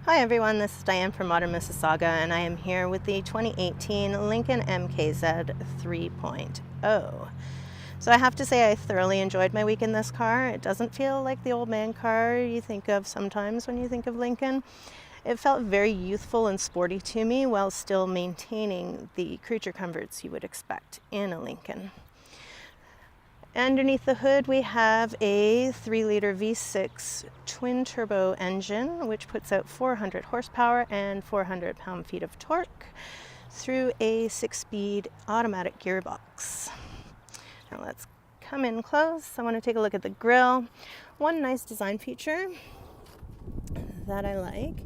Hi everyone, this is Diane from Modern Mississauga, and I am here with the 2018 Lincoln MKZ 3.0. So I have to say I thoroughly enjoyed my week in this car. It doesn't feel like the old man car you think of sometimes when you think of Lincoln. It felt very youthful and sporty to me while still maintaining the creature comforts you would expect in a Lincoln. Underneath the hood we have a 3-liter V6 twin-turbo engine which puts out 400 horsepower and 400 pound-feet of torque through a 6-speed automatic gearbox. Now let's come in close. I want to take a look at the grille. One nice design feature that I like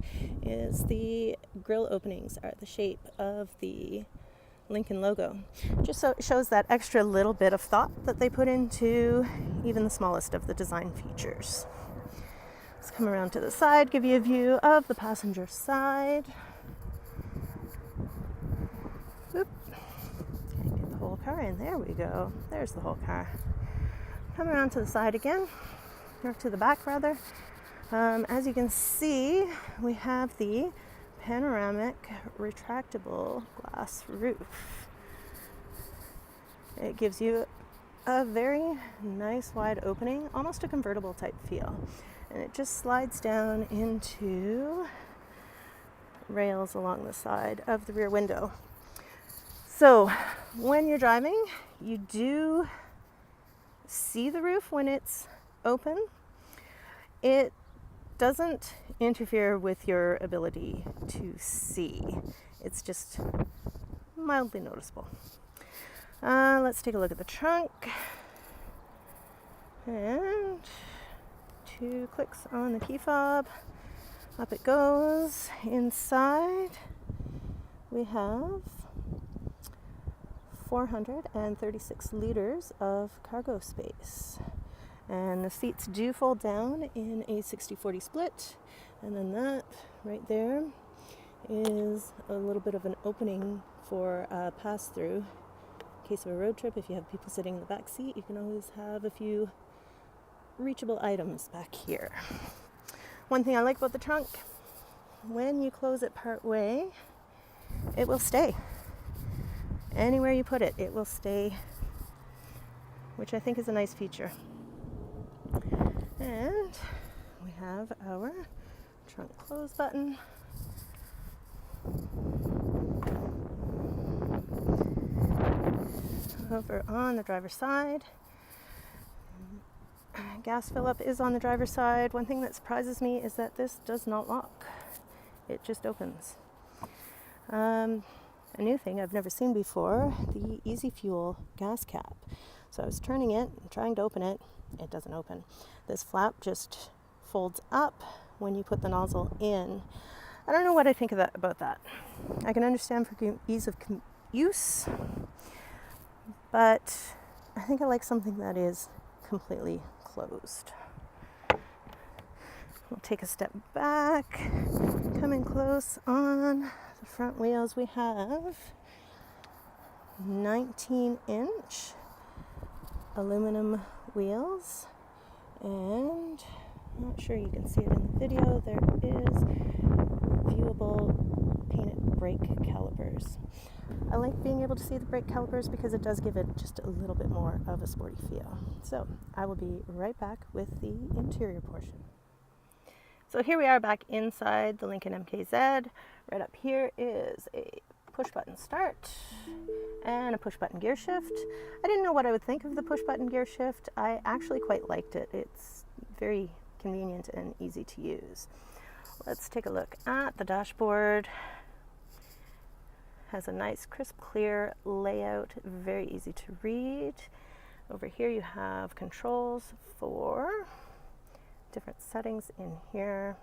is the grille openings are the shape of the Lincoln logo. Just so it shows that extra little bit of thought that they put into even the smallest of the design features. Let's come around to the side, give you a view of the passenger side. Oop. Can't get the whole car in. There we go. There's the whole car. Come around to the side again, or to the back rather. As you can see, we have the panoramic retractable glass roof. It gives you a very nice wide opening, almost a convertible type feel, and it just slides down into rails along the side of the rear window. So when you're driving, you do see the roof when it's open. It doesn't interfere with your ability to see. It's just mildly noticeable. Let's take a look at the trunk. And 2 clicks on the key fob. Up it goes. Inside we have 436 liters of cargo space. And the seats do fold down in a 60-40 split. And then that right there is a little bit of an opening for a pass-through. In case of a road trip, if you have people sitting in the back seat, you can always have a few reachable items back here. One thing I like about the trunk, when you close it part way, it will stay. Anywhere you put it, it will stay, which I think is a nice feature. And we have our trunk close button. Over on the driver's side, gas fill up is on the driver's side. One thing that surprises me is that this does not lock. It just opens. A new thing I've never seen before, the Easy Fuel gas cap. So I was turning it and trying to open it. It doesn't open. This flap just folds up when you put the nozzle in. I don't know what I think of about that. I can understand for ease of use, but I think I like something that is completely closed. We'll take a step back, coming close on the front wheels. We have 19-inch aluminum wheels, and I'm not sure you can see it in the video, there is viewable painted brake calipers. I like being able to see the brake calipers because it does give it just a little bit more of a sporty feel. So I will be right back with the interior portion. So here we are back inside the Lincoln MKZ. Right up here is a push-button start and a push-button gear shift. I didn't know what I would think of the push-button gear shift. I actually quite liked it. It's very convenient and easy to use. Let's take a look at the dashboard. Has a nice crisp clear layout, very easy to read. Over here you have controls for different settings in here,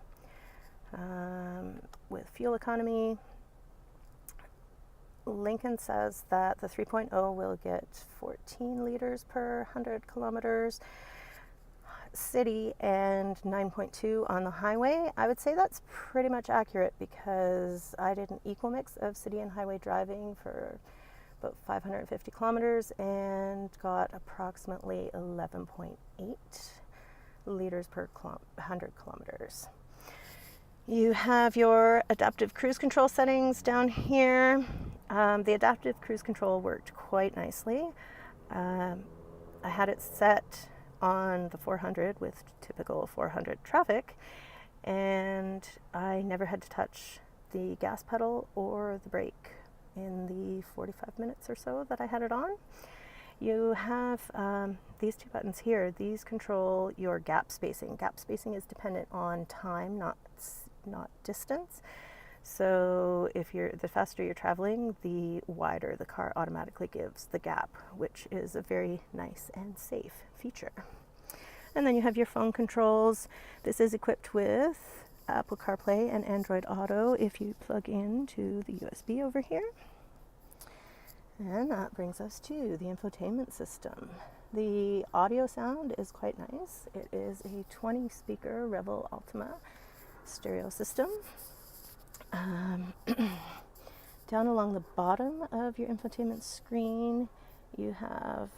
with fuel economy. Lincoln says that the 3.0 will get 14 liters per 100 kilometers city and 9.2 on the highway. I would say that's pretty much accurate because I did an equal mix of city and highway driving for about 550 kilometers and got approximately 11.8 liters per 100 kilometers. You have your adaptive cruise control settings down here. The adaptive cruise control worked quite nicely. I had it set on the 400 with typical 400 traffic, and I never had to touch the gas pedal or the brake in the 45 minutes or so that I had it on. You have these two buttons here. These control your gap spacing. Gap spacing is dependent on time, not distance. So if the faster you're traveling, the wider the car automatically gives the gap, which is a very nice and safe feature. And then you have your phone controls. This is equipped with Apple CarPlay and Android Auto if you plug into the USB over here. And that brings us to the infotainment system. The audio sound is quite nice. It is a 20 speaker Revel Ultima stereo system. Down along the bottom of your infotainment screen, you have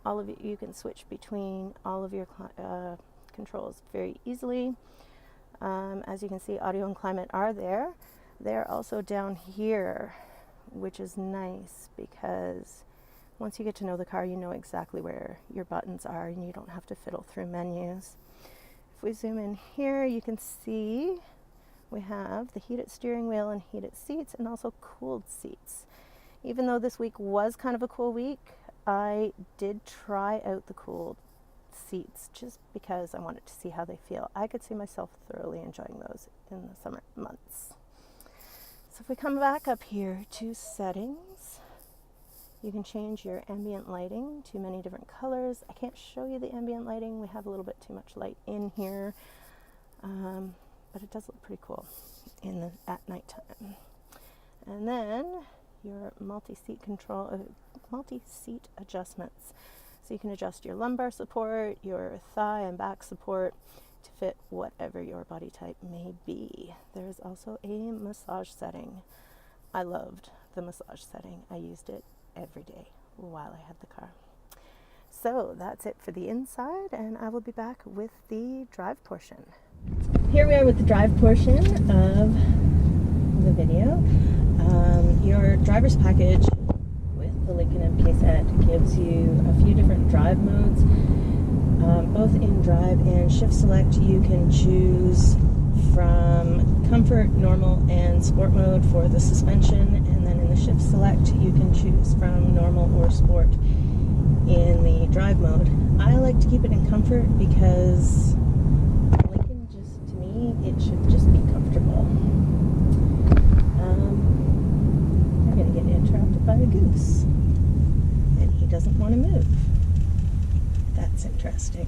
all of it. You can switch between all of your controls very easily. As you can see, audio and climate are there. They're also down here, which is nice because once you get to know the car, you know exactly where your buttons are and you don't have to fiddle through menus. If we zoom in here, you can see we have the heated steering wheel and heated seats, and also cooled seats. Even though this week was kind of a cool week, I did try out the cooled seats just because I wanted to see how they feel. I could see myself thoroughly enjoying those in the summer months. So if we come back up here to settings, you can change your ambient lighting to many different colors. I can't show you the ambient lighting. We have a little bit too much light in here. But it does look pretty cool at nighttime. And then your multi-seat adjustments. So you can adjust your lumbar support, your thigh and back support to fit whatever your body type may be. There's also a massage setting. I loved the massage setting. I used it every day while I had the car. So that's it for the inside, and I will be back with the drive portion. Here we are with the drive portion of the video. Your driver's package with the Lincoln MKZ gives you a few different drive modes. Both in drive and shift select, you can choose from comfort, normal, and sport mode for the suspension, and then in the shift select, you can choose from normal or sport in the drive mode. I like to keep it in comfort because it should just be comfortable. We're going to get interrupted by a goose, and he doesn't want to move. That's interesting.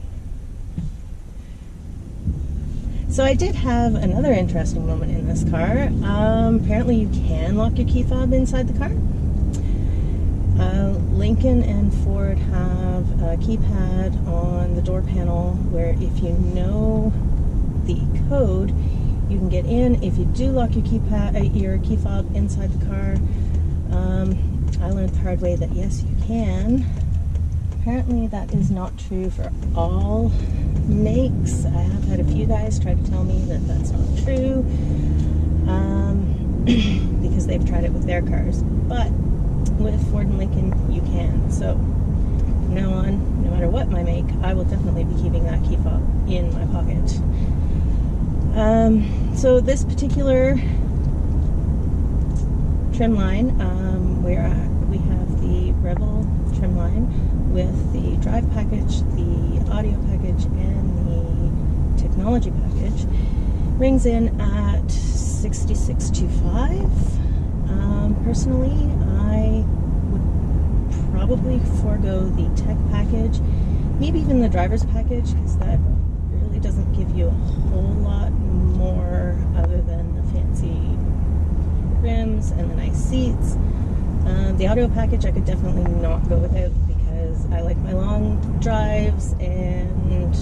So I did have another interesting moment in this car. Apparently you can lock your key fob inside the car. Lincoln and Ford have a keypad on the door panel where if you know the code, you can get in. If you do lock your key fob inside the car, I learned the hard way that yes, you can. Apparently that is not true for all makes. I have had a few guys try to tell me that that's not true because they've tried it with their cars, but with Ford and Lincoln you can. So from now on, no matter what my make, I will definitely be keeping that key fob in my pocket. So this particular trim line, we have the Revel trim line with the drive package, the audio package, and the technology package. Rings in at $66.25. Personally, I would probably forego the tech package, maybe even the driver's package, because that really doesn't give you a whole lot more other than the fancy rims and the nice seats. The audio package I could definitely not go without because I like my long drives, and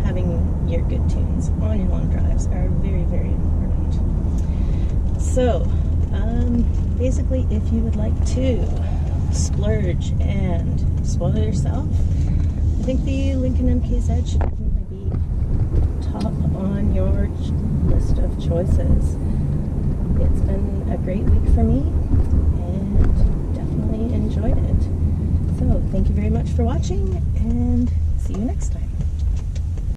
having your good tunes on your long drives are very, very important. So basically, if you would like to splurge and spoil yourself, I think the Lincoln MKZ should definitely be top on your short list of choices. It's been a great week for me and definitely enjoyed it. So thank you very much for watching and see you next time.